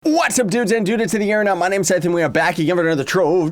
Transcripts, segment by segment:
What's up, dudes and dudettes of the internet? My name's Seth and we are back again for another Trove.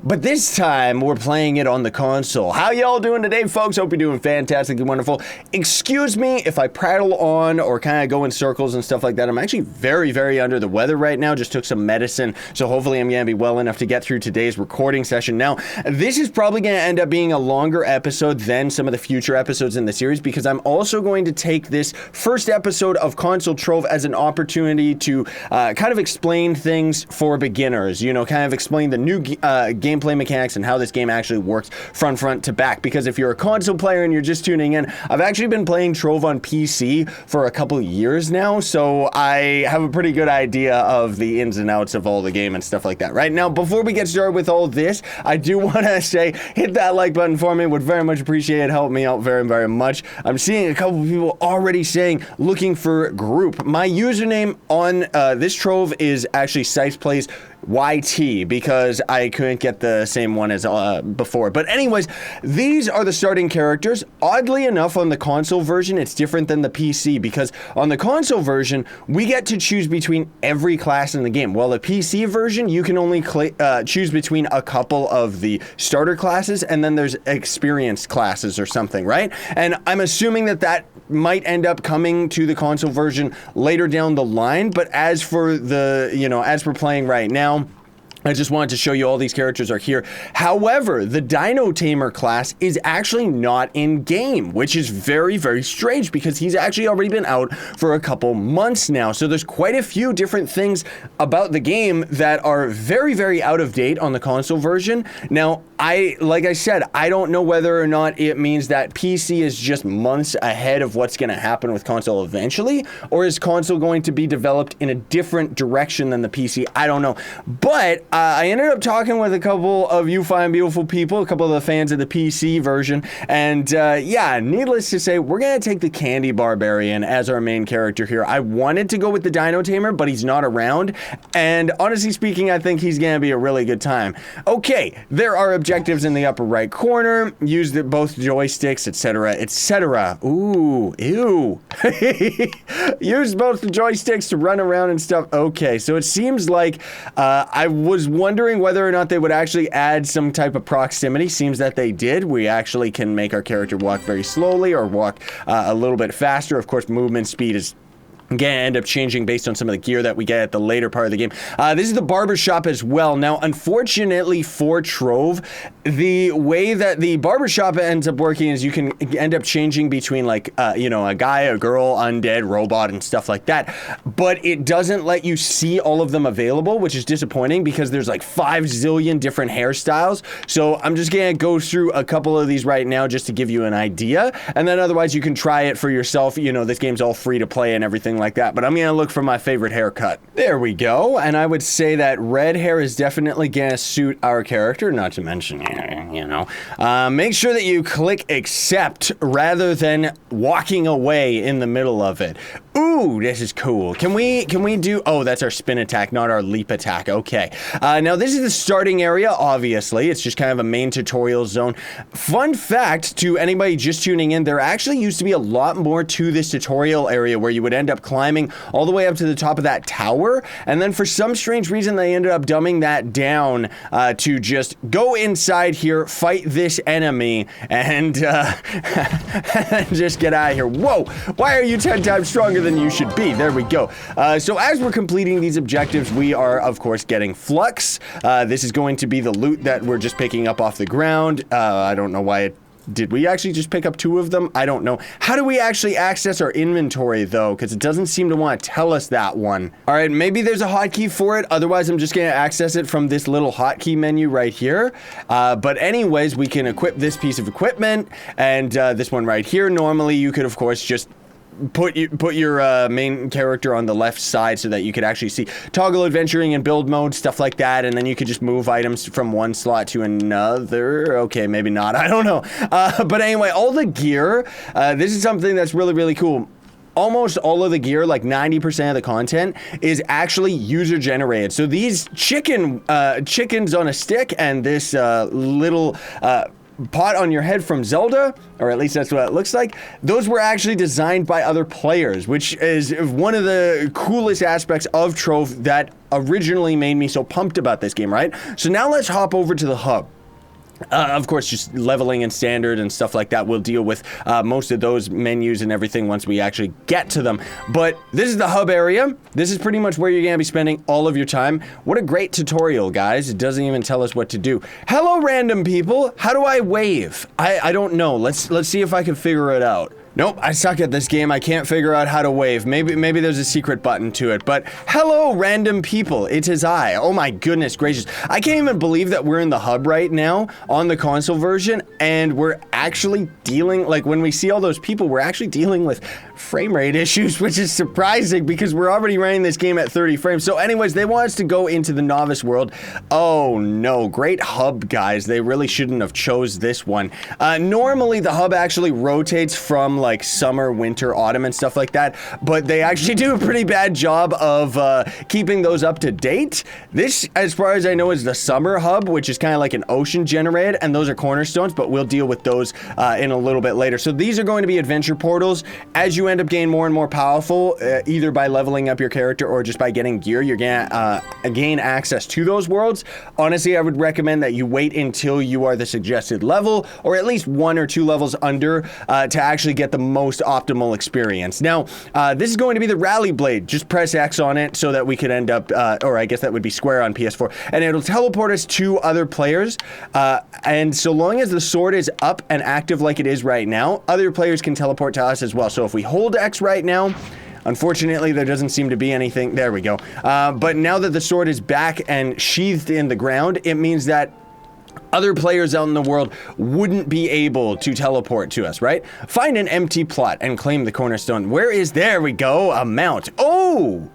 But this time, we're playing it on the console. How y'all doing today, folks? Hope you're doing fantastically wonderful. Excuse me if I prattle on or kind of go in circles and stuff like that. I'm actually very under the weather right now. Just took some medicine, so hopefully I'm going to be well enough to get through today's recording session. Now, this is probably going to end up being a longer episode than some of the future episodes in the series because I'm also going to take this first episode of Console Trove as an opportunity to kind of explain things for beginners, you know, kind of explain the new gameplay mechanics and how this game actually works from front to back. Because if you're a console player and you're just tuning in, I've actually been playing Trove on PC for a couple years now, so I have a pretty good idea of the ins and outs of all the game and stuff like that. Right now, before we get started with all this, I do want to say, hit that like button for me. Would very much appreciate it. Help me out very much. I'm seeing a couple of people already saying, looking for group. My username on this Trove is actually Scythe Plays YT because I couldn't get the same one as before. But anyways, these are the starting characters. Oddly enough, on the console version, it's different than the PC because on the console version, we get to choose between every class in the game. While the PC version, you can only choose between a couple of the starter classes, and then there's experienced classes or something, right? And I'm assuming that that might end up coming to the console version later down the line. But as for the, you know, as we're playing right now, I just wanted to show you all these characters are here. However, the Dino Tamer class is actually not in game, which is very strange because he's actually already been out for a couple months now. So there's quite a few different things about the game that are very out of date on the console version. Now, like I said, I don't know whether or not it means that PC is just months ahead of what's going to happen with console eventually, or is console going to be developed in a different direction than the PC? I don't know. But I ended up talking with a couple of you fine, beautiful people, a couple of the fans of the PC version, and yeah, needless to say, we're going to take the Candy Barbarian as our main character here. I wanted to go with the Dino Tamer, but he's not around, and honestly speaking, I think he's going to be a really good time. Okay, there are objectives in the upper right corner. Use both joysticks, etc. Ooh, ew. Use both the joysticks to run around and stuff. Okay, so it seems like I was wondering whether or not they would actually add some type of proximity. Seems that they did. We actually can make our character walk very slowly or walk a little bit faster. Of course, movement speed is gonna end up changing based on some of the gear that we get at the later part of the game. This is the barbershop as well. Now, unfortunately for Trove, the way that the barbershop ends up working is you can end up changing between, like, you know, a guy, a girl, undead, robot, and stuff like that. But it doesn't let you see all of them available, which is disappointing because there's like 5 zillion different hairstyles. So I'm just gonna go through a couple of these right now just to give you an idea. And then otherwise you can try it for yourself. You know, this game's all free to play and everything like that, but I'm gonna look for my favorite haircut. There we go, and I would say that red hair is definitely gonna suit our character, not to mention, you know. Make sure that you click accept rather than walking away in the middle of it. Ooh, this is cool. Can we do, oh, that's our spin attack, not our leap attack. Okay. Now this is the starting area, obviously. It's just kind of a main tutorial zone. Fun fact to anybody just tuning in, there actually used to be a lot more to this tutorial area where you would end up climbing all the way up to the top of that tower, and then for some strange reason they ended up dumbing that down to just go inside here, fight this enemy, and just get out of here. Whoa, why are you 10 times stronger than you should be? There we go. So as we're completing these objectives, we are of course getting flux. This is going to be the loot that we're just picking up off the ground. I don't know why it did we actually just pick up 2 of them? I don't know. How do we actually access our inventory though? Because it doesn't seem to want to tell us that one. All right, maybe there's a hotkey for it. Otherwise, I'm just going to access it from this little hotkey menu right here. But anyways, we can equip this piece of equipment and this one right here. Normally, you could, of course, just put your main character on the left side so that you could actually see toggle adventuring and build mode, stuff like that, and then you could just move items from one slot to another. Okay, maybe not, I don't know. But anyway, all the gear, this is something that's really cool. Almost all of the gear, like 90% of the content, is actually user generated. So these chickens on a stick and this little pot on your head from Zelda, or at least that's what it looks like, those were actually designed by other players, which is one of the coolest aspects of Trove that originally made me so pumped about this game, right? So now let's hop over to the hub. Of course, just leveling and standard and stuff like that. We'll deal with most of those menus and everything once we actually get to them. But this is the hub area. This is pretty much where you're gonna be spending all of your time. What a great tutorial, guys. It doesn't even tell us what to do. Hello, random people. How do I wave? I don't know. Let's see if I can figure it out. Nope, I suck at this game. I can't figure out how to wave. Maybe there's a secret button to it, but hello, random people. It is I. Oh my goodness gracious. I can't even believe that we're in the hub right now on the console version, and we're actually dealing, like when we see all those people, we're actually dealing with frame rate issues, which is surprising because we're already running this game at 30 frames. So anyways, they want us to go into the novice world. Oh no, great hub, guys. They really shouldn't have chose this one. Normally the hub actually rotates from like summer, winter, autumn, and stuff like that, but they actually do a pretty bad job of keeping those up to date. This, as far as I know, is the summer hub, which is kind of like an ocean generated, and those are cornerstones, but we'll deal with those in a little bit later. So these are going to be adventure portals. As you end up getting more and more powerful, either by leveling up your character or just by getting gear, you're gonna gain access to those worlds. Honestly, I would recommend that you wait until you are the suggested level, or at least 1 or 2 levels under, to actually get the most optimal experience. Now, this is going to be the rally blade. Just press X on it so that we could end up, or I guess that would be square on PS4, and it'll teleport us to other players. And so long as the sword is up and active like it is right now, other players can teleport to us as well. So if we hold X right now, unfortunately, there doesn't seem to be anything. There we go. But now that the sword is back and sheathed in the ground, it means that other players out in the world wouldn't be able to teleport to us, right? Find an empty plot and claim the cornerstone. Where is, there we go, a mount. Oh,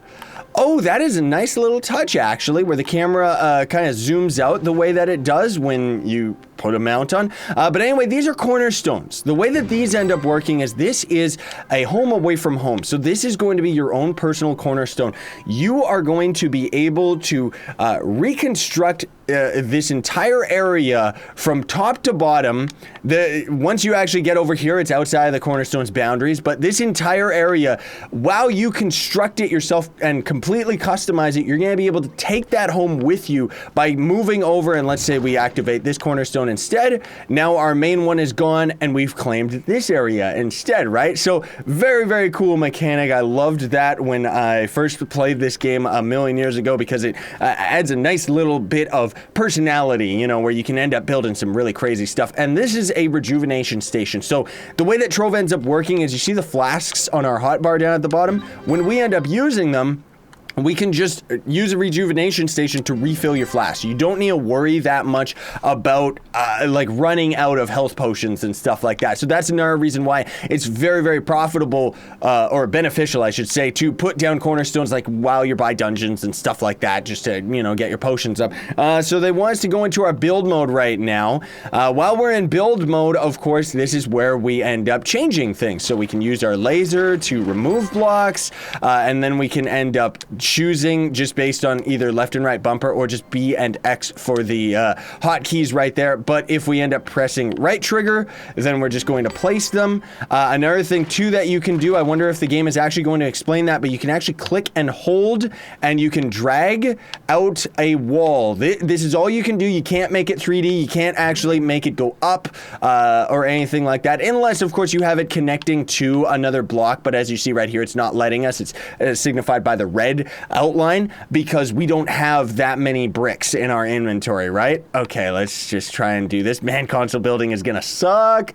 that is a nice little touch, actually, where the camera kind of zooms out the way that it does when you put a mount on. But anyway, these are cornerstones. The way that these end up working is this is a home away from home. So this is going to be your own personal cornerstone. You are going to be able to reconstruct this entire area from top to bottom. Once you actually get over here, it's outside of the cornerstone's boundaries, but this entire area, while you construct it yourself and completely customize it, you're going to be able to take that home with you by moving over, and let's say we activate this cornerstone instead. Now our main one is gone and we've claimed this area instead, right? So very, very cool mechanic. I loved that when I first played this game a million years ago because it adds a nice little bit of personality, you know, where you can end up building some really crazy stuff. And this is a rejuvenation station. So the way that Trove ends up working is you see the flasks on our hotbar down at the bottom. When we end up using them, we can just use a rejuvenation station to refill your flask. You don't need to worry that much about like running out of health potions and stuff like that. So that's another reason why it's very, very profitable or beneficial, I should say, to put down cornerstones like while you're by dungeons and stuff like that, just to, you know, get your potions up. So they want us to go into our build mode right now. While we're in build mode, of course, this is where we end up changing things. So we can use our laser to remove blocks, and then we can end up choosing just based on either left and right bumper or just B and X for the hotkeys right there. But if we end up pressing right trigger, then we're just going to place them. Another thing too that you can do, I wonder if the game is actually going to explain that, but you can actually click and hold and you can drag out a wall. This is all you can do. You can't make it 3D. You can't actually make it go up or anything like that, unless of course you have it connecting to another block. But as you see right here, it's not letting us. It's signified by the red outline because we don't have that many bricks in our inventory, right? Okay, let's just try and do this. Man, console building is gonna suck.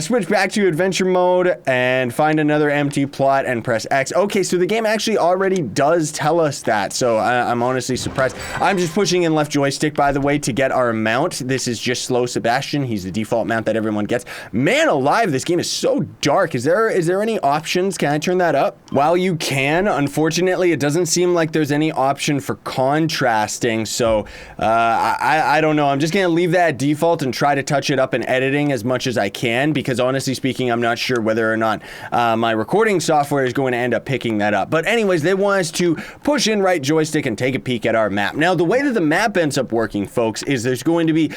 Switch back to adventure mode and find another empty plot and press X. Okay, so the game actually already does tell us that, so I'm honestly surprised. I'm just pushing in left joystick, by the way, to get our mount. This is just Slow Sebastian. He's the default mount that everyone gets. Man alive, this game is so dark. Is there any options? Can I turn that up? While you can, unfortunately, it doesn't doesn't seem like there's any option for contrasting, so I don't know. I'm just going to leave that at default and try to touch it up in editing as much as I can, because honestly speaking, I'm not sure whether or not my recording software is going to end up picking that up. But anyways, they want us to push in right joystick and take a peek at our map. Now, the way that the map ends up working, folks, is there's going to be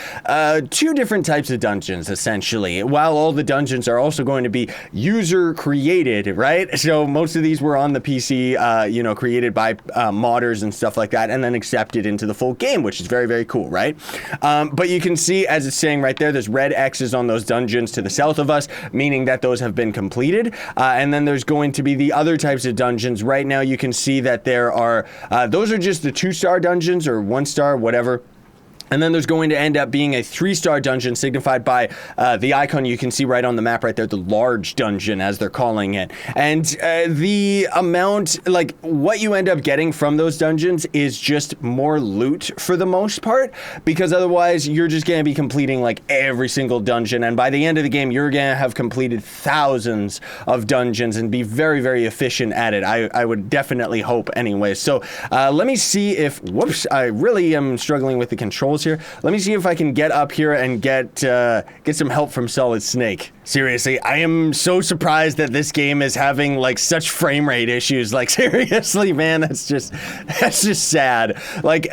two different types of dungeons, essentially, while all the dungeons are also going to be user created, right? So most of these were on the PC, created by modders and stuff like that, and then accepted into the full game, which is very, very cool, right? But you can see, as it's saying right there, there's red X's on those dungeons to the south of us, meaning that those have been completed. And then there's going to be the other types of dungeons. Right now, you can see that there are, those are just the 2-star dungeons or 1-star, whatever. And then there's going to end up being a 3-star dungeon signified by the icon you can see right on the map right there, the large dungeon, as they're calling it. And the amount, like, what you end up getting from those dungeons is just more loot for the most part, because otherwise you're just going to be completing, like, every single dungeon. And by the end of the game, you're going to have completed thousands of dungeons and be very, very efficient at it. I would definitely hope anyway. So let me see if, whoops, I really am struggling with the controls here. Let me see if I can get up here and get some help from Solid Snake. Seriously, I am so surprised that this game is having like such frame rate issues. Like, seriously, man, that's just sad. Like,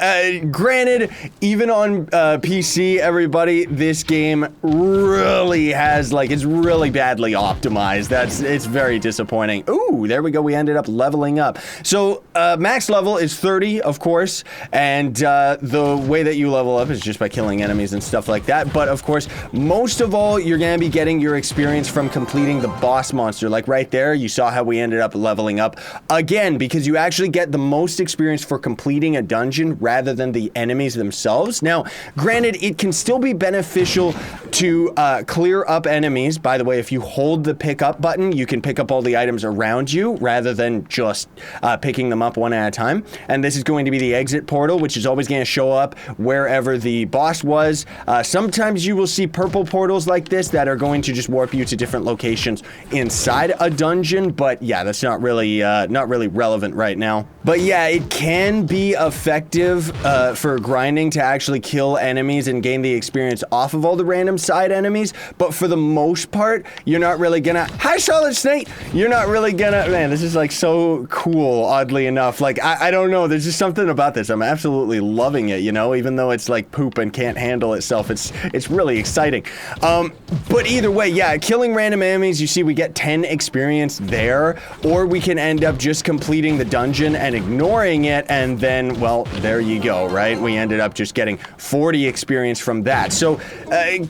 granted, even on PC, everybody, this game really has, like, it's really badly optimized. It's very disappointing. Ooh, there we go. We ended up leveling up. So max level is 30, of course, and the way that you level up is just by killing enemies and stuff like that. But of course, most of all, you're gonna be getting your experience from completing the boss monster. Like right there, you saw how we ended up leveling up again, because you actually get the most experience for completing a dungeon rather than the enemies themselves. Now, granted, it can still be beneficial to clear up enemies. By the way, if you hold the pick up button, you can pick up all the items around you rather than just picking them up one at a time. And this is going to be the exit portal, which is always going to show up wherever the boss was. Sometimes you will see purple portals like this that are going to just warp you to different locations inside a dungeon, but yeah, that's not really relevant right now. But yeah, it can be effective for grinding to actually kill enemies and gain the experience off of all the random side enemies, but for the most part, you're not really gonna, hi Solid Snake, you're not really gonna, man, this is like so cool, oddly enough. Like, I don't know, there's just something about this. I'm absolutely loving it, you know, even though it's like poop and can't handle itself. It's really exciting. But either way, yeah, killing random enemies, you see we get 10 experience there, or we can end up just completing the dungeon and ignoring it, and then, well, there you go, right? We ended up just getting 40 experience from that. So,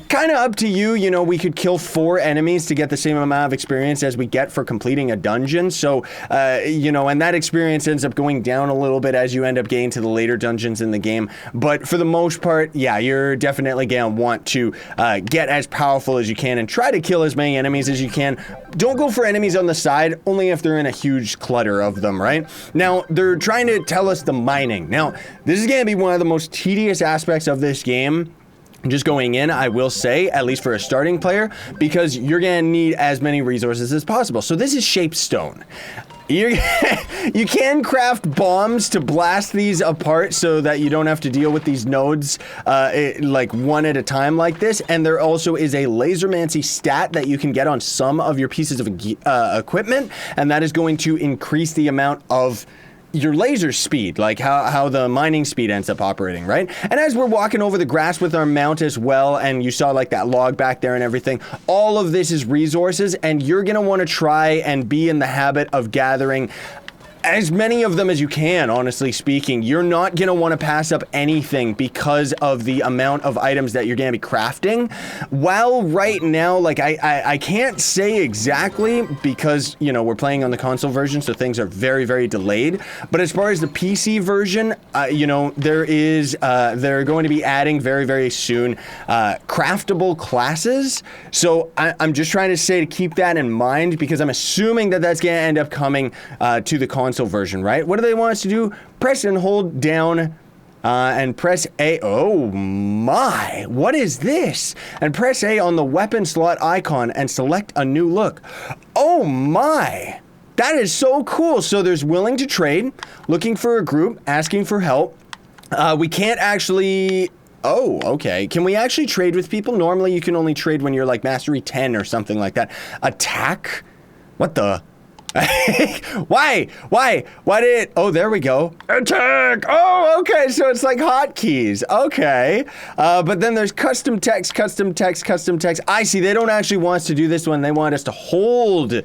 kind of up to you, you know, we could kill 4 enemies to get the same amount of experience as we get for completing a dungeon. So, you know, and that experience ends up going down a little bit as you end up getting to the later dungeons in the game. But for the most part, yeah, you're definitely gonna want to get as powerful as you can and try to kill as many enemies as you can. Don't go for enemies on the side, only if they're in a huge clutter of them, right? Now, they're trying to tell us the mining. Now, this is gonna be one of the most tedious aspects of this game. Just going in, I will say, at least for a starting player, because you're gonna need as many resources as possible. So this is shaped stone. You can craft bombs to blast these apart so that you don't have to deal with these nodes like one at a time like this. And there also is a lasermancy stat that you can get on some of your pieces of equipment, and that is going to increase the amount of your laser speed, like how the mining speed ends up operating, right? And as we're walking over the grass with our mount as well, and you saw like that log back there and everything, all of this is resources, and you're gonna want to try and be in the habit of gathering as many of them as you can, honestly speaking. You're not gonna want to pass up anything because of the amount of items that you're gonna be crafting. While right now, like I can't say exactly because, you know, we're playing on the console version, so things are very, very delayed. But as far as the PC version, you know, they're going to be adding very, very soon craftable classes. So I'm just trying to say to keep that in mind, because I'm assuming that that's gonna end up coming to the console version, right? What do they want us to do? Press and hold down and press A. Oh my, what is this? And press A on the weapon slot icon and select a new look. Oh my, That is so cool. So there's willing to trade, looking for a group, asking for help. We can't actually... Oh, okay. Can we actually trade with people? Normally you can only trade when you're like Mastery 10 or something like that. Attack? What the... Why did it... Oh, there we go. Attack! Oh, okay, so it's like hotkeys. Okay. But then there's custom text, custom text, custom text. I see, they don't actually want us to do this one. They want us to hold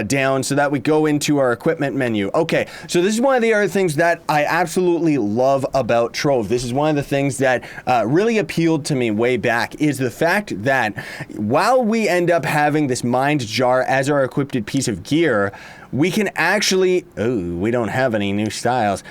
down so that we go into our equipment menu. Okay, so this is one of the other things that I absolutely love about Trove. This is one of the things that really appealed to me way back, is the fact that while we end up having this mind jar as our equipped piece of gear, we can actually, oh, we don't have any new styles.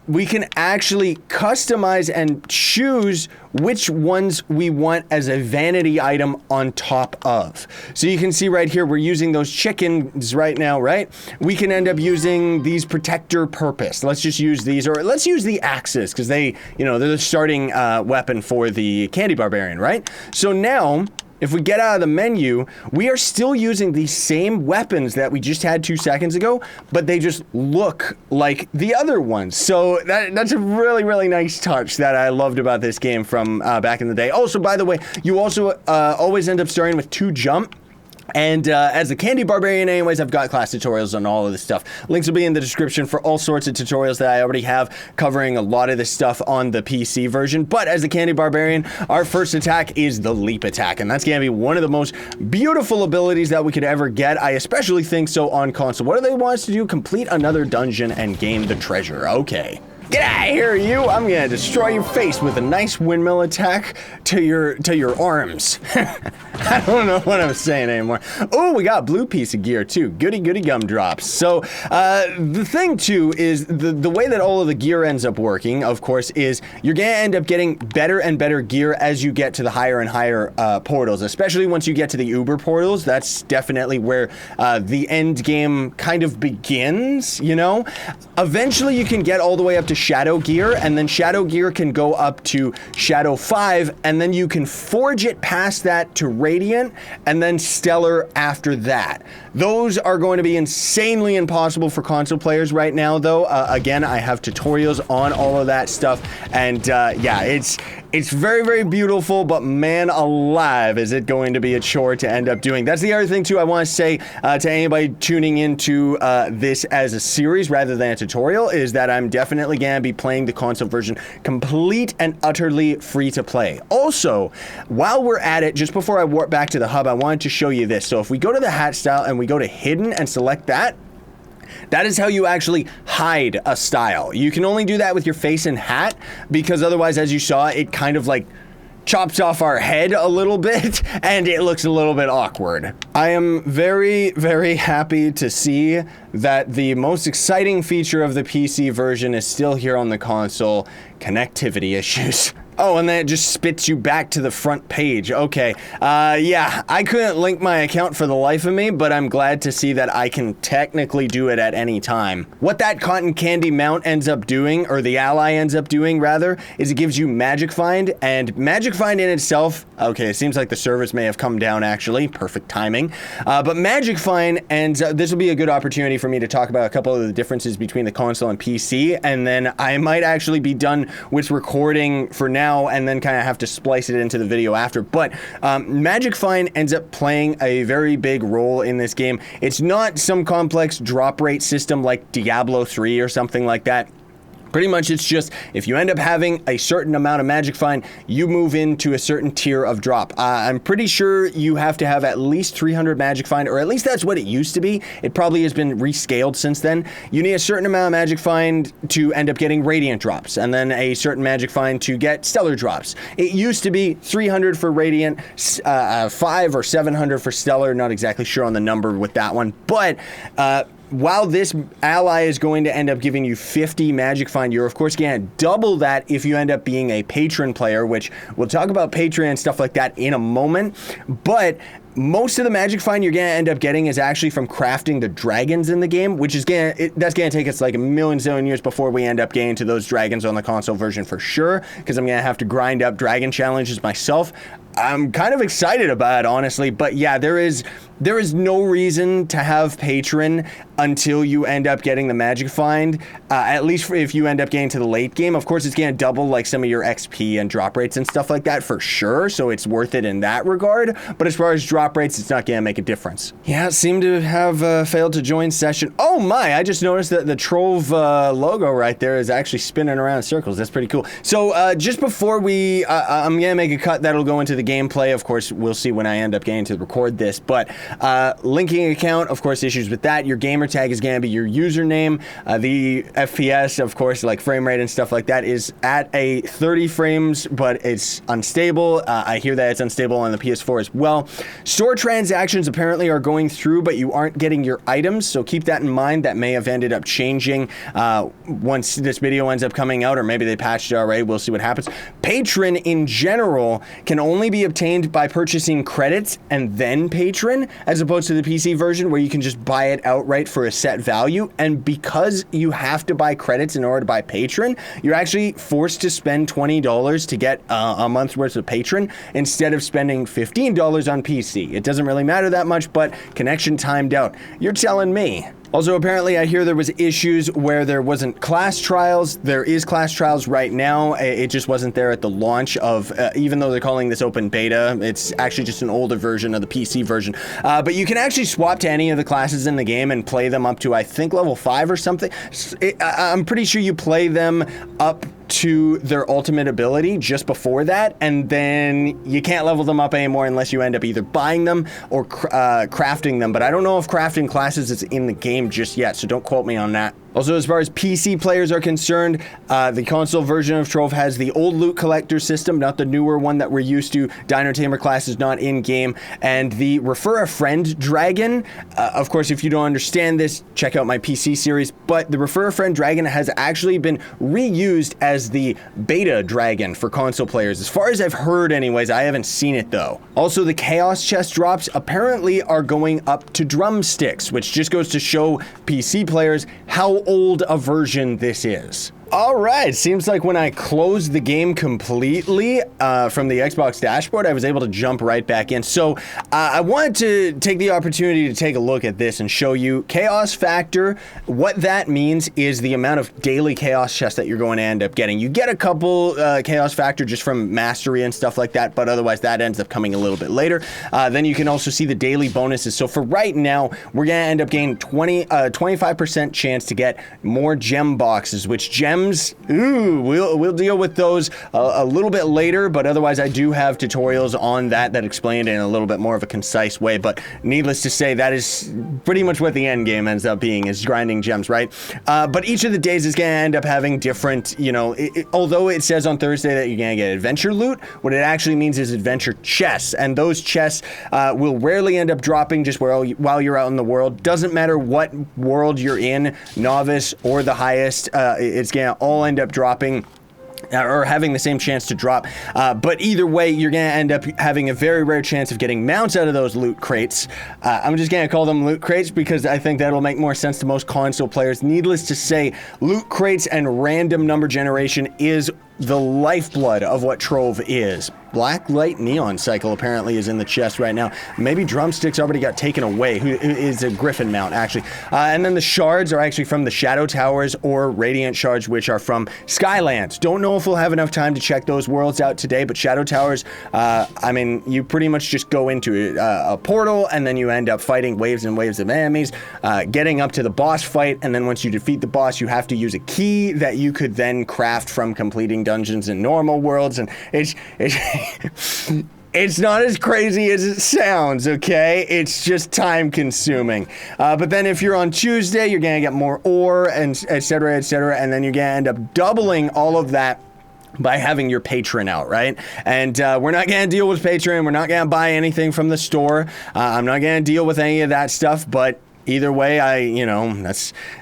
We can actually customize and choose which ones we want as a vanity item on top of. So you can see right here, we're using those chickens right now, right? We can end up using these protector purpose. Let's just use these, or let's use the axes, because they, you know, they're the starting weapon for the candy barbarian, right? So now, if we get out of the menu, we are still using the same weapons that we just had 2 seconds ago, but they just look like the other ones. So that's a really, really nice touch that I loved about this game from back in the day. Also, by the way, you also always end up starting with 2 jump. And as a candy barbarian anyways, I've got class tutorials on all of this stuff. Links will be in the description for all sorts of tutorials that I already have covering a lot of this stuff on the PC version. But as a candy barbarian, our first attack is the leap attack, and that's going to be one of the most beautiful abilities that we could ever get. I especially think so on console. What do they want us to do? Complete another dungeon and gain the treasure. Okay. Get out of here, you! I'm gonna destroy your face with a nice windmill attack to your arms. I don't know what I'm saying anymore. Oh, we got a blue piece of gear too. Goody goody gumdrops. So the thing too is the way that all of the gear ends up working, of course, is you're gonna end up getting better and better gear as you get to the higher and higher portals, especially once you get to the Uber portals. That's definitely where the end game kind of begins, you know? Eventually you can get all the way up to Shadow Gear, and then Shadow Gear can go up to Shadow 5, and then you can forge it past that to Radiant, and then Stellar after that. Those are going to be insanely impossible for console players right now, though. Again, I have tutorials on all of that stuff, and yeah, it's very, very beautiful, but man alive, is it going to be a chore to end up doing. That's the other thing, too, I want to say to anybody tuning into this as a series rather than a tutorial, is that I'm definitely going to be playing the console version complete and utterly free to play. Also, while we're at it, just before I warp back to the hub, I wanted to show you this. So if we go to the hat style and we go to hidden and select that, that is how you actually hide a style. You can only do that with your face and hat, because otherwise, as you saw, it kind of like chops off our head a little bit, and it looks a little bit awkward. I am very, very happy to see that the most exciting feature of the PC version is still here on the console: connectivity issues. Oh, and then it just spits you back to the front page. Okay, yeah, I couldn't link my account for the life of me, but I'm glad to see that I can technically do it at any time. What that cotton candy mount ends up doing, or the ally ends up doing, rather, is it gives you Magic Find, and Magic Find in itself, okay, it seems like the servers may have come down, actually. Perfect timing. But Magic Find, and this will be a good opportunity for me to talk about a couple of the differences between the console and PC, and then I might actually be done with recording for now, and then kind of have to splice it into the video after. But Magic Find ends up playing a very big role in this game. It's not some complex drop rate system like Diablo 3 or something like that. Pretty much it's just, if you end up having a certain amount of Magic Find, you move into a certain tier of drop. I'm pretty sure you have to have at least 300 Magic Find, or at least that's what it used to be. It probably has been rescaled since then. You need a certain amount of Magic Find to end up getting Radiant drops, and then a certain Magic Find to get Stellar drops. It used to be 300 for Radiant, 5 or 700 for Stellar, not exactly sure on the number with that one, but while this ally is going to end up giving you 50 Magic Find, you're of course going to double that if you end up being a patron player, which we'll talk about Patreon and stuff like that in a moment. But most of the Magic Find you're going to end up getting is actually from crafting the dragons in the game, which is that's going to take us like a million zillion years before we end up getting to those dragons on the console version for sure, because I'm going to have to grind up dragon challenges myself. I'm kind of excited about it, honestly. But yeah, there is no reason to have Patron until you end up getting the Magic Find, at least if you end up getting to the late game. Of course, it's going to double like some of your XP and drop rates and stuff like that for sure, so it's worth it in that regard. But as far as drop rates, it's not going to make a difference. Yeah, it seemed to have failed to join session. Oh my, I just noticed that the Trove logo right there is actually spinning around in circles. That's pretty cool. So just before we, I'm going to make a cut that'll go into the gameplay. Of course, we'll see when I end up getting to record this, but linking account, of course, issues with that. Your gamer tag is going to be your username. The FPS, of course, like frame rate and stuff like that, is at a 30 frames, but it's unstable. I hear that it's unstable on the PS4 as well. Store transactions apparently are going through, but you aren't getting your items, so keep that in mind. That may have ended up changing once this video ends up coming out, or maybe they patched it already. We'll see what happens. Patron in general can only be obtained by purchasing credits and then Patron, as opposed to the PC version where you can just buy it outright for a set value. And because you have to buy credits in order to buy Patron, you're actually forced to spend $20 to get a month's worth of Patron instead of spending $15 on PC. It doesn't really matter that much, but connection timed out. You're telling me. Also, apparently, I hear there was issues where there wasn't class trials. There is class trials right now. It just wasn't there at the launch of, even though they're calling this open beta, it's actually just an older version of the PC version. But you can actually swap to any of the classes in the game and play them up to, I think, level 5 or something. I'm pretty sure you play them up to their ultimate ability just before that, and then you can't level them up anymore unless you end up either buying them or crafting them. But I don't know if crafting classes is in the game just yet, so don't quote me on that. Also, as far as PC players are concerned, the console version of Trove has the old loot collector system, not the newer one that we're used to. Diner Tamer class is not in-game. And the Refer a Friend Dragon, of course, if you don't understand this, check out my PC series, but the Refer a Friend Dragon has actually been reused as the beta dragon for console players. As far as I've heard anyways, I haven't seen it though. Also, the Chaos Chest drops apparently are going up to drumsticks, which just goes to show PC players how old a version this is. All right, seems like when I closed the game completely from the Xbox dashboard, I was able to jump right back in. So I wanted to take the opportunity to take a look at this and show you Chaos Factor. What that means is the amount of daily Chaos chests that you're going to end up getting. You get a couple Chaos Factor just from Mastery and stuff like that, but otherwise that ends up coming a little bit later. Then you can also see the daily bonuses. So for right now, we're going to end up getting 25% chance to get more gem boxes, which gems, ooh, we'll deal with those a little bit later, but otherwise I do have tutorials on that explain it in a little bit more of a concise way. But needless to say, that is pretty much what the end game ends up being, is grinding gems, right? But each of the days is going to end up having different, you know, although it says on Thursday that you're going to get adventure loot, what it actually means is adventure chests, and those chests will rarely end up dropping just while you're out in the world. Doesn't matter what world you're in, novice or the highest, it's going to all end up dropping or having the same chance to drop. But either way, you're going to end up having a very rare chance of getting mounts out of those loot crates. I'm just going to call them loot crates because I think that'll make more sense to most console players. Needless to say, loot crates and random number generation is the lifeblood of what Trove is. Black Light Neon Cycle apparently is in the chest right now. Maybe Drumsticks already got taken away, who is a Griffin mount, actually. And then the shards are actually from the Shadow Towers or Radiant Shards, which are from Skylands. Don't know if we'll have enough time to check those worlds out today, but Shadow Towers, I mean, you pretty much just go into a portal, and then you end up fighting waves and waves of enemies, getting up to the boss fight, and then once you defeat the boss, you have to use a key that you could then craft from completing dungeons in normal worlds, and it's not as crazy as it sounds, okay? It's just time consuming. But then if you're on Tuesday, you're gonna get more ore, and et cetera, and then you're gonna end up doubling all of that by having your Patron out, right? And we're not gonna deal with Patron, we're not gonna buy anything from the store, I'm not gonna deal with any of that stuff, but either way,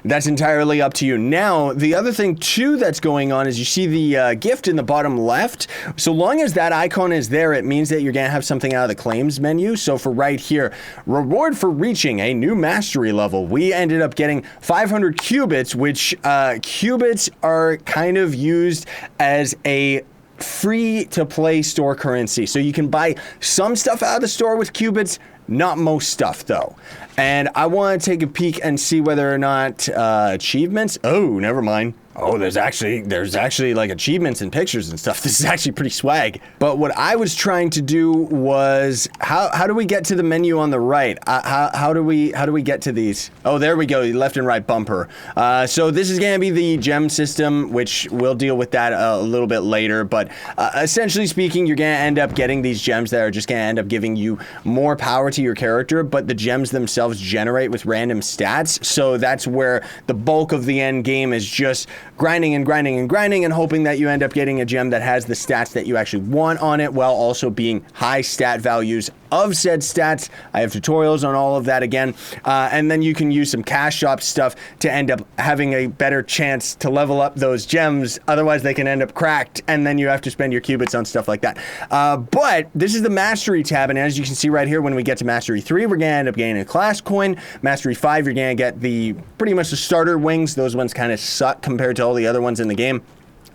that's entirely up to you. Now, the other thing too that's going on is you see the gift in the bottom left. So long as that icon is there, it means that you're gonna have something out of the claims menu. So for right here, reward for reaching a new mastery level, we ended up getting 500 cubits, which cubits are kind of used as a free-to-play store currency. So you can buy some stuff out of the store with cubits, not most stuff though. And I want to take a peek and see whether or not achievements. Oh, never mind. Oh, there's actually like achievements and pictures and stuff. This is actually pretty swag. But what I was trying to do was how do we get to the menu on the right? How do we get to these? Oh, there we go. Left and right bumper. So this is going to be the gem system, which we'll deal with that a little bit later. But essentially speaking, you're going to end up getting these gems that are just going to end up giving you more power to your character. But the gems themselves generate with random stats. So that's where the bulk of the end game is just grinding and grinding and grinding and hoping that you end up getting a gem that has the stats that you actually want on it, while also being high stat values of said stats. I have tutorials on all of that again. And then you can use some cash shop stuff to end up having a better chance to level up those gems. Otherwise, they can end up cracked, and then you have to spend your cubits on stuff like that. But this is the Mastery tab, and as you can see right here, when we get to Mastery 3, we're going to end up getting a class coin. Mastery 5, you're going to get pretty much the starter wings. Those ones kind of suck compared to all the other ones in the game.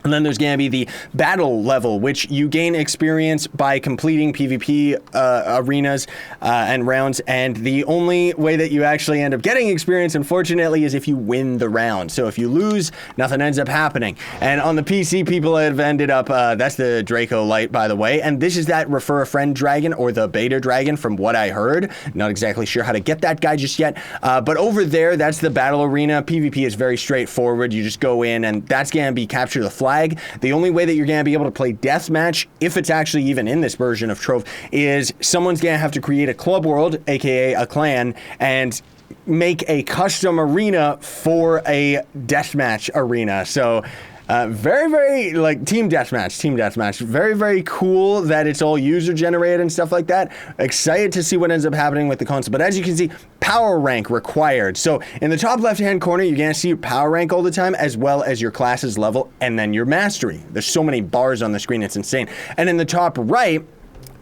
And then there's going to be the battle level, which you gain experience by completing PvP arenas and rounds. And the only way that you actually end up getting experience, unfortunately, is if you win the round. So if you lose, nothing ends up happening. And on the PC, people have ended up, that's the Draco Light, by the way. And this is that Refer a Friend dragon, or the Beta dragon, from what I heard. Not exactly sure how to get that guy just yet. But over there, that's the battle arena. PvP is very straightforward. You just go in, and that's going to be capture the flag. The only way that you're going to be able to play deathmatch, if it's actually even in this version of Trove, is someone's going to have to create a club world, aka a clan, and make a custom arena for a deathmatch arena. So very, very, like, team deathmatch. Very, very cool that it's all user generated and stuff like that. Excited to see what ends up happening with the console. But as you can see, power rank required. So in the top left-hand corner, you're going to see your power rank all the time, as well as your class's level, and then your mastery. There's so many bars on the screen, it's insane. And in the top right,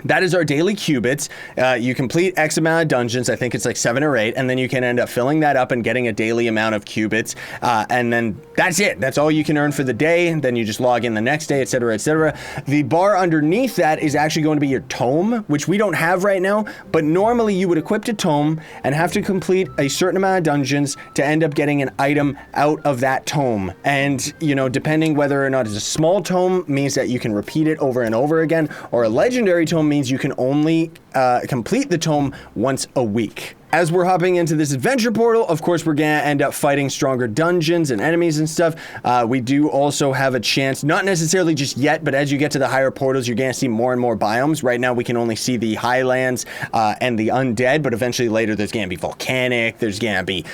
that is our daily cubits. You complete X amount of dungeons, I think it's like 7 or 8, and then you can end up filling that up and getting a daily amount of cubits. And then that's it. That's all you can earn for the day. And then you just log in the next day, etc., etc. The bar underneath that is actually going to be your tome, which we don't have right now, but normally you would equip a tome and have to complete a certain amount of dungeons to end up getting an item out of that tome. And, you know, depending whether or not it's a small tome, means that you can repeat it over and over again, or a legendary tome means you can only complete the tome once a week. As we're hopping into this adventure portal, of course, we're gonna end up fighting stronger dungeons and enemies and stuff. We do also have a chance, not necessarily just yet, but as you get to the higher portals, you're gonna see more and more biomes. Right now, we can only see the highlands and the undead, but eventually later there's gonna be volcanic, there's gonna be,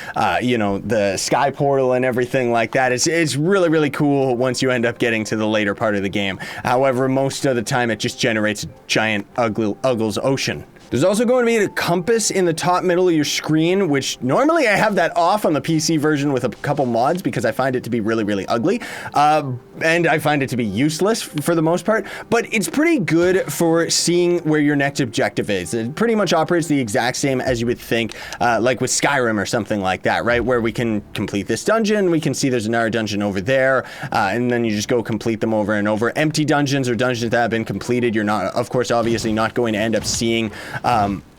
you know, the sky portal and everything like that. It's really, really cool once you end up getting to the later part of the game. However, most of the time it just generates a giant Uggles ocean. There's also going to be a compass in the top middle of your screen, which normally I have that off on the PC version with a couple mods because I find it to be really, really ugly. And I find it to be useless for the most part, but it's pretty good for seeing where your next objective is. It pretty much operates the exact same as you would think, like with Skyrim or something like that, right? Where we can complete this dungeon, we can see there's another dungeon over there, and then you just go complete them over and over. Empty dungeons or dungeons that have been completed, you're not, of course, obviously not going to end up seeing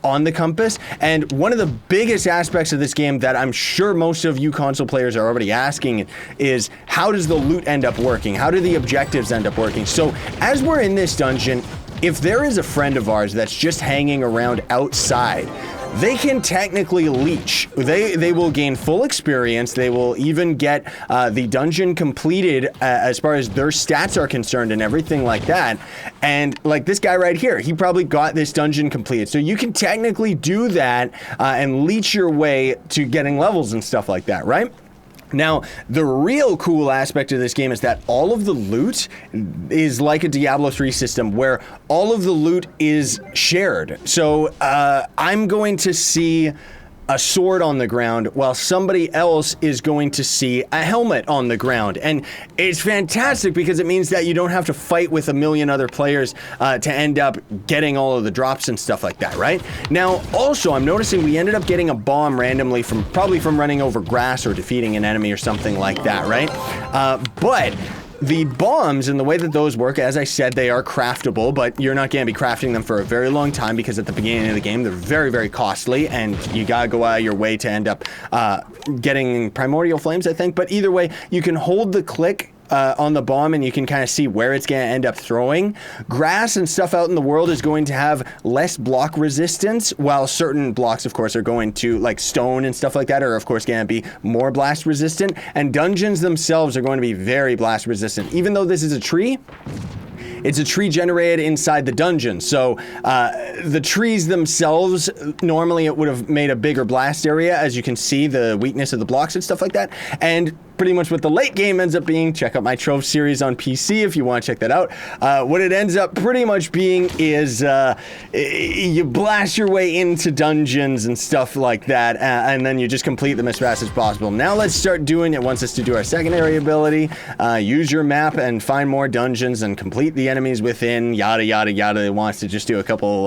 on the compass. And one of the biggest aspects of this game that I'm sure most of you console players are already asking is, how does the loot end up working? How do the objectives end up working? So as we're in this dungeon, if there is a friend of ours that's just hanging around outside, they can technically leech. They will gain full experience. They will even get the dungeon completed as far as their stats are concerned and everything like that. And like this guy right here, he probably got this dungeon completed. So you can technically do that and leech your way to getting levels and stuff like that, right? Now, the real cool aspect of this game is that all of the loot is like a Diablo 3 system where all of the loot is shared. So I'm going to see a sword on the ground while somebody else is going to see a helmet on the ground. And it's fantastic because it means that you don't have to fight with a million other players to end up getting all of the drops and stuff like that, right? Now, also, I'm noticing we ended up getting a bomb randomly probably from running over grass or defeating an enemy or something like that, right? But the bombs and the way that those work, as I said, they are craftable, but you're not going to be crafting them for a very long time because at the beginning of the game, they're very, very costly, and you gotta go out of your way to end up getting primordial flames, I think. But either way, you can hold the click on the bomb and you can kind of see where it's going to end up throwing. Grass and stuff out in the world is going to have less block resistance, while certain blocks, of course, are going to, like stone and stuff like that, are of course going to be more blast resistant, and dungeons themselves are going to be very blast resistant. Even though this is a tree, it's a tree generated inside the dungeon, so the trees themselves, normally it would have made a bigger blast area, as you can see the weakness of the blocks and stuff like that. And pretty much what the late game ends up being, check out my Trove series on PC if you want to check that out. What it ends up pretty much being is you blast your way into dungeons and stuff like that, and then you just complete them as fast as possible. Now let's start doing it. Wants us to do our secondary ability, use your map and find more dungeons and complete the enemies within, yada yada yada. It wants to just do a couple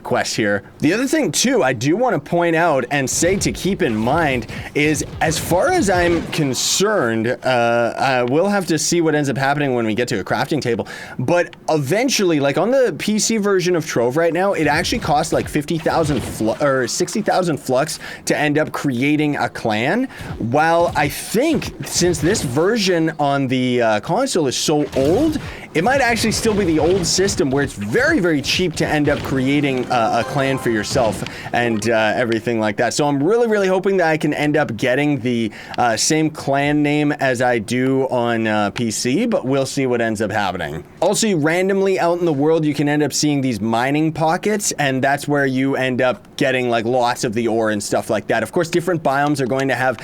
quests here. The other thing too I do want to point out and say to keep in mind is, as far as I'm concerned, we'll have to see what ends up happening when we get to a crafting table, but eventually, like on the PC version of Trove right now, it actually costs like 50,000 or 60,000 flux to end up creating a clan, while I think since this version on the console is so old, it might actually still be the old system where it's very, very cheap to end up creating a clan for yourself and everything like that. So I'm really, really hoping that I can end up getting the same clan name as I do on PC, but we'll see what ends up happening. Also, randomly out in the world, you can end up seeing these mining pockets, and that's where you end up getting like lots of the ore and stuff like that. Of course, different biomes are going to have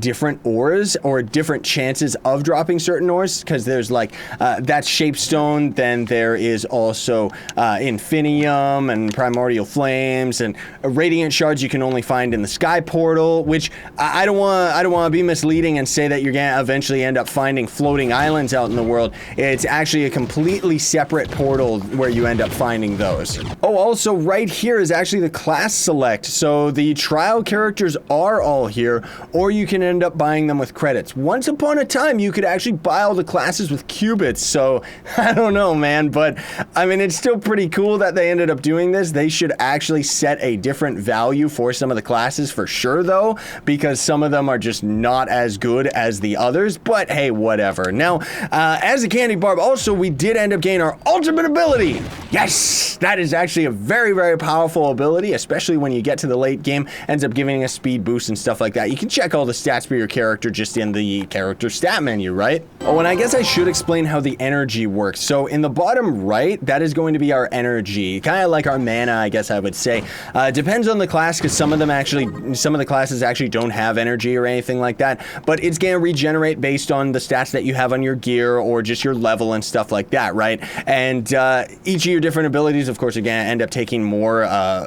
different ores or different chances of dropping certain ores, because there's like that's Stone, then there is also Infinium and Primordial Flames and Radiant Shards you can only find in the Sky Portal, which I don't want to be misleading and say that you're gonna eventually end up finding floating islands out in the world. It's actually a completely separate portal where you end up finding those. Oh, also right here is actually the class select, so the trial characters are all here, or you can end up buying them with credits. Once upon a time, you could actually buy all the classes with qubits, so I don't know, man, but I mean, it's still pretty cool that they ended up doing this. They should actually set a different value for some of the classes for sure, though, because some of them are just not as good as the others, but hey, whatever. Now, as a candy barb, also, we did end up getting our ultimate ability. Yes, that is actually a very, very powerful ability, especially when you get to the late game, ends up giving a speed boost and stuff like that. You can check all the stats for your character just in the character stat menu, right? Oh, and I guess I should explain how the energy works. So in the bottom right, that is going to be our energy, kind of like our mana, I guess I would say. Depends on the class, because some of the classes actually don't have energy or anything like that, but it's going to regenerate based on the stats that you have on your gear or just your level and stuff like that, right? And each of your different abilities, of course, are going to end up taking more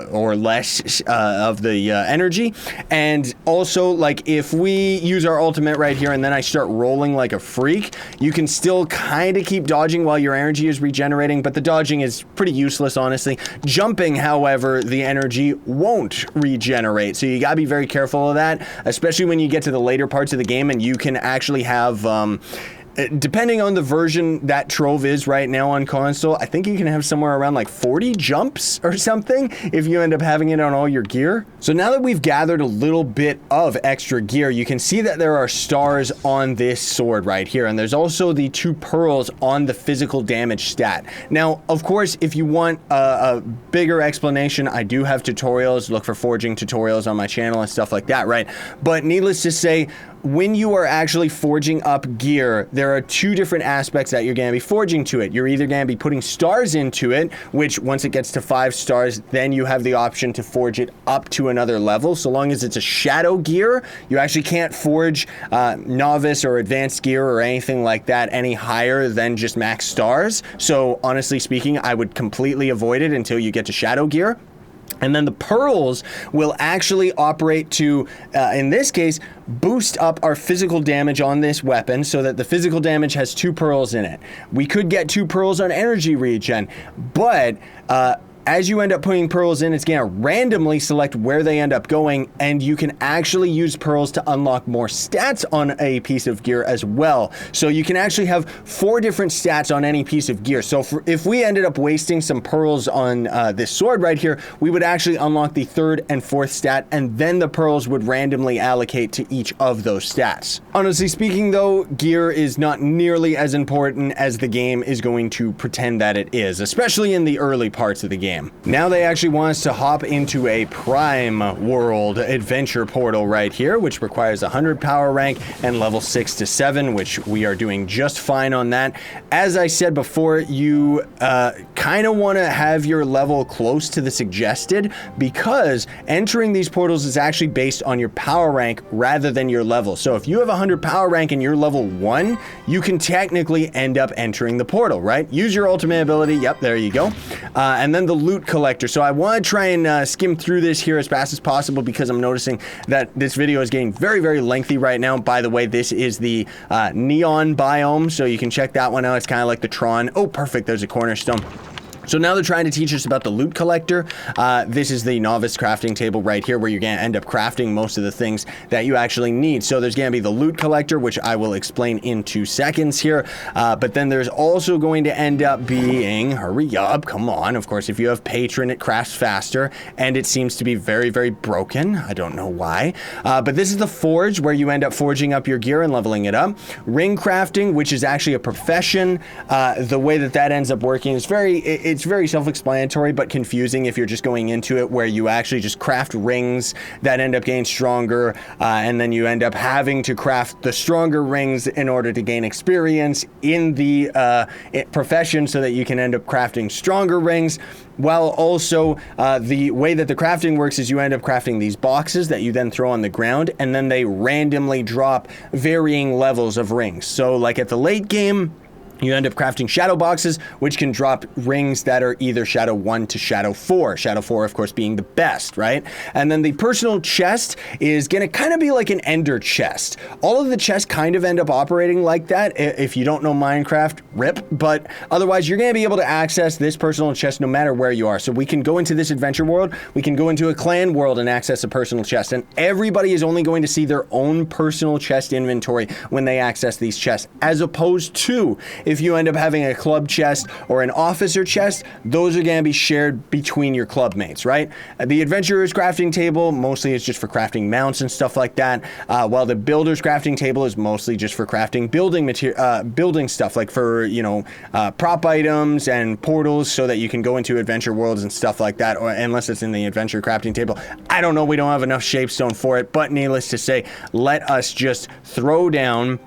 or less of the energy. And also, like, if we use our ultimate right here and then I start rolling like a freak, you can still kind of keep dodging while your energy is regenerating, but the dodging is pretty useless, honestly. Jumping, however, the energy won't regenerate, so you gotta be very careful of that, especially when you get to the later parts of the game and you can actually have depending on the version that Trove is right now on console, I think you can have somewhere around like 40 jumps or something if you end up having it on all your gear. So now that we've gathered a little bit of extra gear, you can see that there are stars on this sword right here, and there's also the 2 pearls on the physical damage stat. Now, of course, if you want a bigger explanation, I do have tutorials. Look for forging tutorials on my channel and stuff like that, right? But needless to say, when you are actually forging up gear, there are 2 different aspects that you're going to be forging to it. You're either going to be putting stars into it, which once it gets to 5 stars, then you have the option to forge it up to another level. So long as it's a shadow gear, you actually can't forge novice or advanced gear or anything like that any higher than just max stars. So honestly speaking, I would completely avoid it until you get to shadow gear. And then the pearls will actually operate to, in this case, boost up our physical damage on this weapon so that the physical damage has 2 pearls in it. We could get 2 pearls on energy regen, but as you end up putting pearls in, it's going to randomly select where they end up going, and you can actually use pearls to unlock more stats on a piece of gear as well. So you can actually have 4 different stats on any piece of gear. So if we ended up wasting some pearls on this sword right here, we would actually unlock the 3rd and 4th stat, and then the pearls would randomly allocate to each of those stats. Honestly speaking though, gear is not nearly as important as the game is going to pretend that it is, especially in the early parts of the game. Now they actually want us to hop into a Prime World adventure portal right here, which requires 100 power rank and level 6 to 7, which we are doing just fine on that. As I said before, you kind of want to have your level close to the suggested, because entering these portals is actually based on your power rank rather than your level. So if you have 100 power rank and you're level 1, you can technically end up entering the portal, right? Use your ultimate ability. Yep, there you go. And then the loot collector. So I want to try and skim through this here as fast as possible, because I'm noticing that this video is getting very, very lengthy right now. By the way, this is the neon biome, so you can check that one out. It's kind of like the Tron. Oh, perfect. There's a cornerstone. So now they're trying to teach us about the loot collector. This is the novice crafting table right here, where you're going to end up crafting most of the things that you actually need. So there's going to be the loot collector, which I will explain in 2 seconds here. But then there's also going to end up being, hurry up, come on. Of course, if you have patron, it crafts faster, and it seems to be very, very broken. I don't know why. But this is the forge, where you end up forging up your gear and leveling it up. Ring crafting, which is actually a profession. The way that that ends up working is it's very self-explanatory, but confusing if you're just going into it, where you actually just craft rings that end up getting stronger, and then you end up having to craft the stronger rings in order to gain experience in the profession, so that you can end up crafting stronger rings. While also, the way that the crafting works is you end up crafting these boxes that you then throw on the ground, and then they randomly drop varying levels of rings. So like at the late game, you end up crafting shadow boxes, which can drop rings that are either shadow 1 to shadow 4. Shadow 4, of course, being the best, right? And then the personal chest is going to kind of be like an ender chest. All of the chests kind of end up operating like that. If you don't know Minecraft, rip. But otherwise, you're going to be able to access this personal chest no matter where you are. So we can go into this adventure world, we can go into a clan world and access a personal chest. And everybody is only going to see their own personal chest inventory when they access these chests, as opposed to if you end up having a club chest or an officer chest, those are going to be shared between your club mates, right? The adventurer's crafting table mostly is just for crafting mounts and stuff like that, while the builder's crafting table is mostly just for crafting building material, building stuff, like for, you know, prop items and portals, so that you can go into adventure worlds and stuff like that, or unless it's in the adventure crafting table. I don't know, we don't have enough shapestone for it, but needless to say, let us just throw down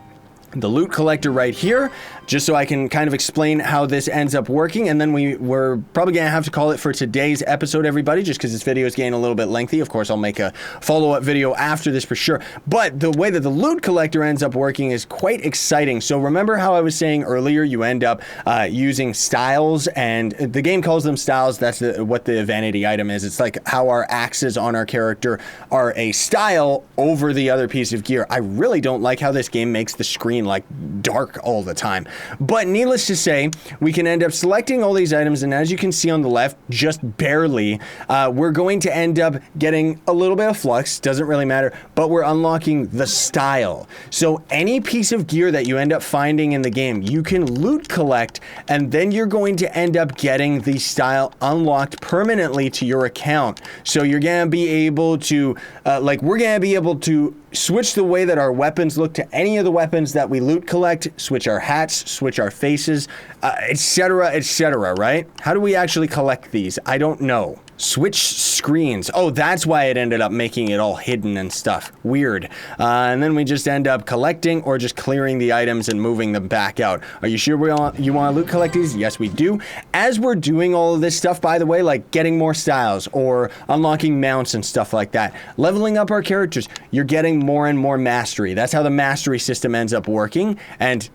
the loot collector right here, just so I can kind of explain how this ends up working. And then we're probably gonna have to call it for today's episode, everybody, just because this video is getting a little bit lengthy. Of course, I'll make a follow-up video after this for sure. But the way that the loot collector ends up working is quite exciting. So remember how I was saying earlier, you end up using styles, and the game calls them styles. That's what the vanity item is. It's like how our axes on our character are a style over the other piece of gear. I really don't like how this game makes the screen like dark all the time. But needless to say, we can end up selecting all these items, and as you can see on the left, just barely, we're going to end up getting a little bit of flux, doesn't really matter, but we're unlocking the style. So any piece of gear that you end up finding in the game, you can loot collect, and then you're going to end up getting the style unlocked permanently to your account. So you're gonna be able to, we're gonna be able to switch the way that our weapons look to any of the weapons that we loot collect, switch our hats, switch our faces, etc., right? How do we actually collect these? I don't know. Switch screens. Oh, that's why it ended up making it all hidden and stuff. Weird. And then we just end up collecting or just clearing the items and moving them back out. Are you sure you want to loot collect these? Yes, we do. As we're doing all of this stuff, by the way, like getting more styles or unlocking mounts and stuff like that, leveling up our characters, you're getting more and more mastery. That's how the mastery system ends up working. And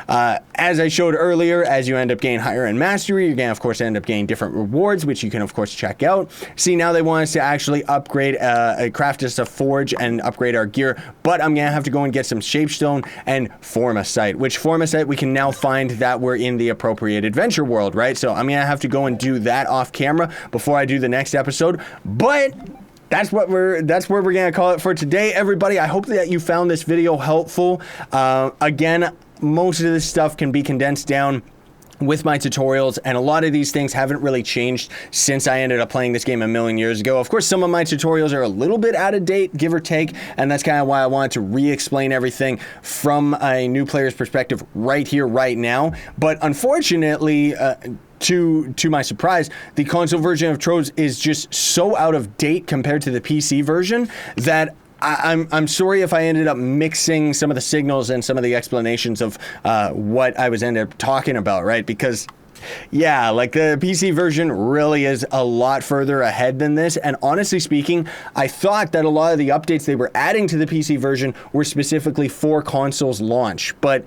as I showed earlier, as you end up getting higher in mastery, you're going to, of course, end up getting different rewards, which you can, of course, check out. See, now they want us to actually upgrade, craft us a forge and upgrade our gear, but I'm gonna have to go and get some shapestone and form a site, which form a site we can now find that we're in the appropriate adventure world, right? So I'm gonna have to go and do that off camera before I do the next episode, but that's where we're gonna call it for today, everybody. I hope that you found this video helpful. Again, most of this stuff can be condensed down with my tutorials, and a lot of these things haven't really changed since I ended up playing this game a million years ago. Of course, some of my tutorials are a little bit out of date, give or take, and that's kind of why I wanted to re-explain everything from a new player's perspective right here, right now. But unfortunately, to my surprise, the console version of Trove is just so out of date compared to the PC version that I'm sorry if I ended up mixing some of the signals and some of the explanations of what I was ended up talking about, right? Because yeah, like the PC version really is a lot further ahead than this. And honestly speaking, I thought that a lot of the updates they were adding to the PC version were specifically for console's launch. But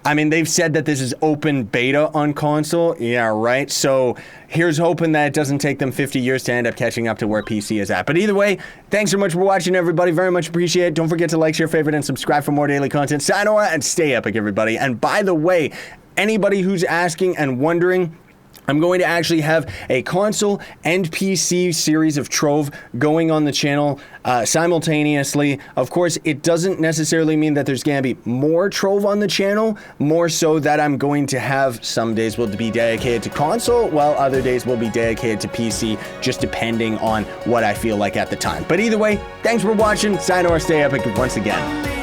I mean, they've said that this is open beta on console. Yeah, right. So here's hoping that it doesn't take them 50 years to end up catching up to where PC is at. But either way, thanks so much for watching, everybody. Very much appreciate it. Don't forget to like, share, favorite, and subscribe for more daily content. Sayonara and stay epic, everybody. And by the way, anybody who's asking and wondering, I'm going to actually have a console and PC series of Trove going on the channel simultaneously. Of course, it doesn't necessarily mean that there's going to be more Trove on the channel, more so that I'm going to have some days will be dedicated to console, while other days will be dedicated to PC, just depending on what I feel like at the time. But either way, thanks for watching. Sayonara, stay epic once again.